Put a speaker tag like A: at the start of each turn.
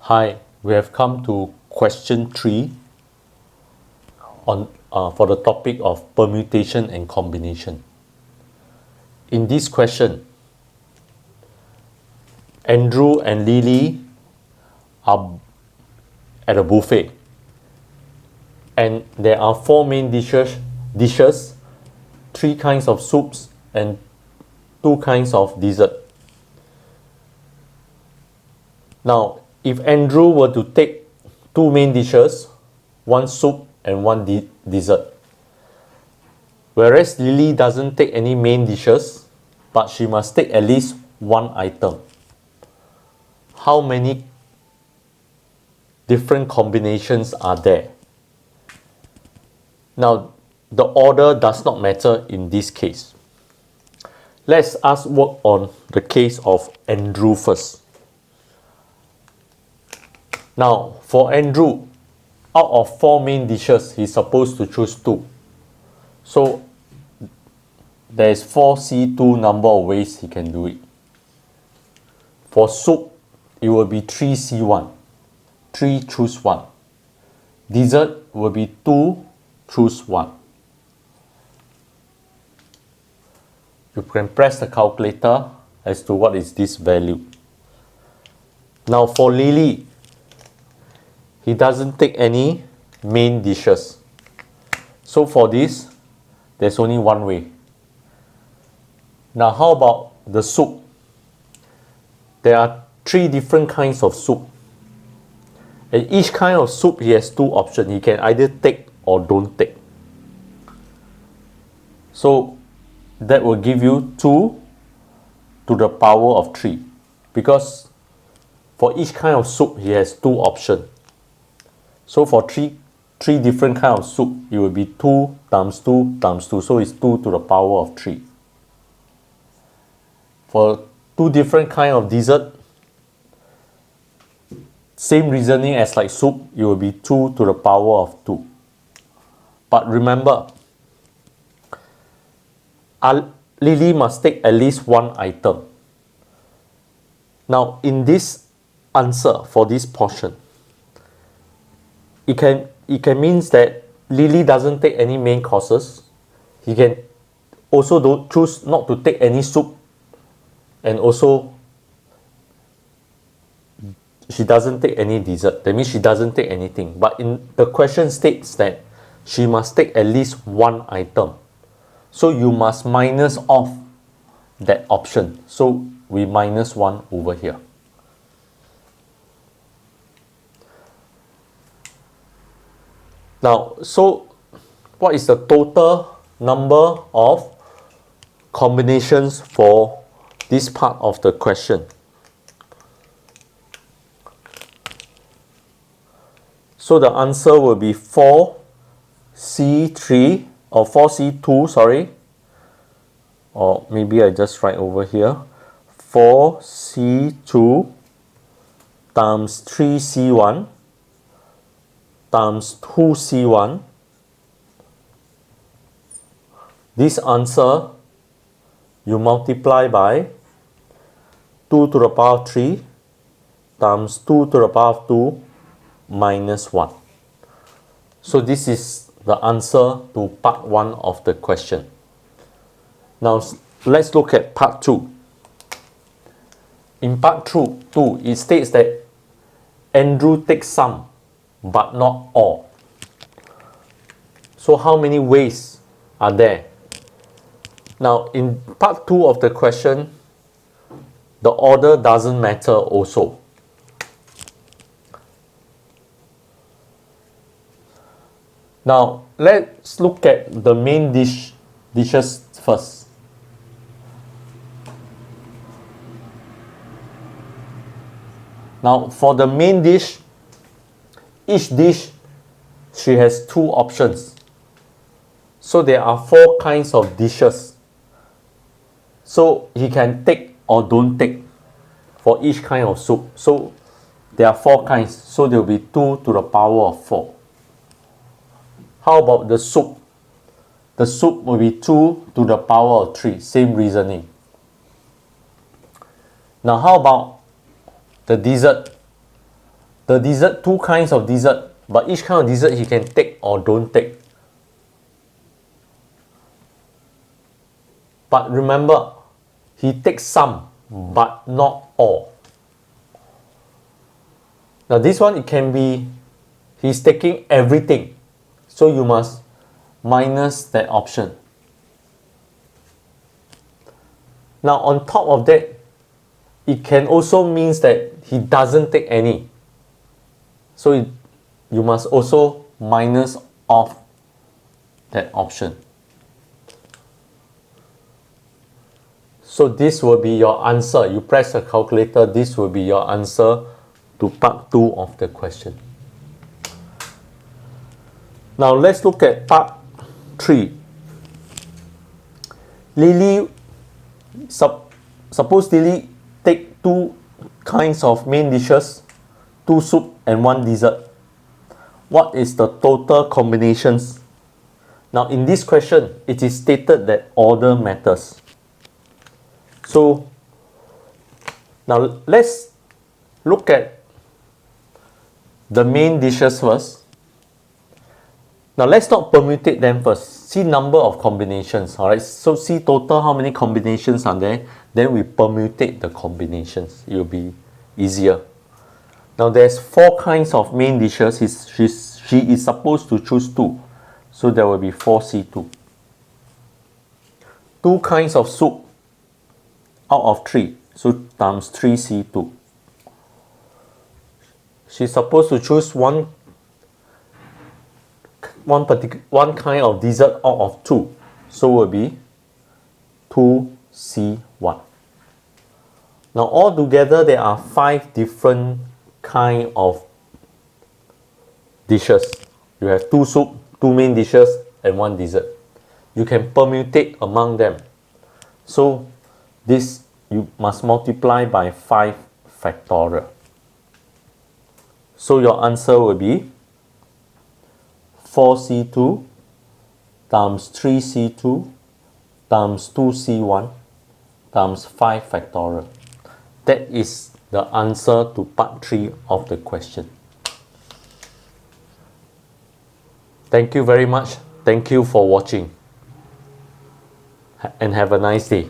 A: Hi, we have come to question 3 for the topic of permutation and combination. In this question, Andrew and Lily are at a buffet and there are 4 main dishes, 3 kinds of soups and 2 kinds of dessert. Now, if Andrew were to take 2 main dishes, 1 soup and 1 dessert, whereas Lily doesn't take any main dishes, but she must take at least 1 item, how many different combinations are there? Now, the order does not matter in this case. Let's us work on the case of Andrew first. Now, for Andrew, out of 4 main dishes, he's supposed to choose 2. So, there is 4C2 number of ways he can do it. For soup, it will be 3C1. 3 choose 1. Dessert will be 2 choose 1. You can press the calculator as to what is this value. Now for Lily, he doesn't take any main dishes. So for this, there's only 1 way. Now how about the soup? There are 3 different kinds of soup. And each kind of soup, he has 2 options. He can either take or don't take. So that will give you 2 to the power of 3. Because for each kind of soup, he has 2 options. So for 3 different kinds of soup, it will be 2 times 2 times 2. So it's 2 to the power of 3. For 2 different kinds of dessert, same reasoning as like soup, it will be 2 to the power of 2. But remember, Lily must take at least 1 item. Now in this answer for this portion, it can means that Lily doesn't take any main courses. He can also don't choose not to take any soup, and also she doesn't take any dessert. That means she doesn't take anything. But in the question states that she must take at least 1 item. So you must minus off that option. So we minus 1 over here. Now, so what is the total number of combinations for this part of the question? So the answer will be 4C3 or 4C2, sorry. Or maybe I just write over here. 4C2 times 3C1 times 2C1. This answer you multiply by 2 to the power of 3 times 2 to the power of 2 minus 1. So this is the answer to part 1 of the question. Now let's look at part 2. In part 2, it states that Andrew takes some but not all. So how many ways are there? Now in part 2 of the question, the order doesn't matter also. Now let's look at the main dishes first. Now for the main dish, each dish she has 2 options. So there are 4 kinds of dishes. So he can take or don't take for each kind of soup. So there are 4 kinds. So there will be 2 to the power of 4. How about the soup? The soup will be 2 to the power of 3. Same reasoning. Now how about the dessert? the dessert, two kinds of dessert, but each kind of dessert he can take or don't take. But remember, he takes some, but not all. Now this one, it can be, he's taking everything. So you must minus that option. Now on top of that, it can also means that he doesn't take any. So you must also minus off that option. So this will be your answer. You press the calculator, this will be your answer to part 2 of the question. Now let's look at part 3. Lily, suppose Lily take 2 kinds of main dishes, 2 soup and 1 dessert. What is the total combinations? Now in this question, it is stated that order matters. So now let's look at the main dishes first. Now let's not permutate them first. See number of combinations. Alright, so see total how many combinations are there. Then we permutate the combinations. It will be easier. Now there's 4 kinds of main dishes. She is supposed to choose 2. So there will be 4C2. 2 kinds of soup out of 3. So times 3C2. She's supposed to choose one kind of dessert out of 2. So will be 2C1. Now all together there are 5 different kind of dishes. You have 2 soup, 2 main dishes and 1 dessert. You can permutate among them. So this you must multiply by 5 factorial. So your answer will be 4C2 times 3C2 times 2C1 times 5 factorial. That is the answer to part 3 of the question. Thank you very much. Thank you for watching. And have a nice day.